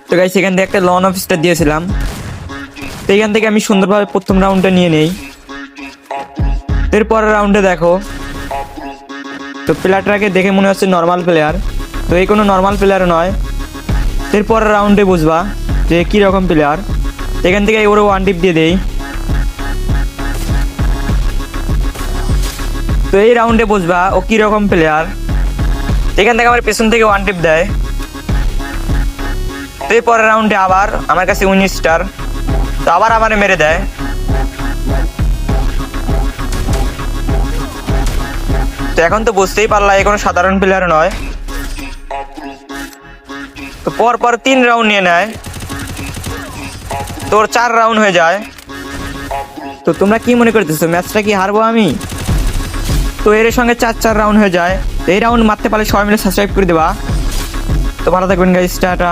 তো গাইস এখান থেকে একটা লন অফিসটা দিয়েছিলাম। তো এখান থেকে আমি সুন্দরভাবে প্রথম রাউন্ডটা নিয়ে নেই। এরপরের রাউন্ডে দেখো, তো প্লেয়ারটাকে দেখে মনে হচ্ছে নর্মাল প্লেয়ার, তো এই কোনো নর্মাল প্লেয়ার নয়। এরপরের রাউন্ডে বুঝবা যে কী রকম প্লেয়ার। এখান থেকে ওরে ওয়ান টিপ দিয়ে দেই। তো এই রাউন্ডে বুঝবা ও কী রকম প্লেয়ার। এখান থেকে আমার পেছন থেকে ওয়ান টিপ দেয়। তো এই পরের রাউন্ডে আবার আমার কাছে 19 স্টার, তো আবার আমারে মেরে দেয়। তো এখন তো বুঝতেই পারলা এ কোনো সাধারণ প্লেয়ার নয়। তো পর 3 রাউন্ড নিয়ে নেয়, তোর 4 রাউন্ড হয়ে যায়। তো তোমরা কি মনে করতেছো ম্যাচটা কি হারবো আমি? তো এর সঙ্গে 4 রাউন্ড হয়ে যায়। তো এই রাউন্ড মারতে পারলে সবাই মিলে সাবস্ক্রাইব করে দেবা। তো ভালো থাকবেন গাইস, টাটা।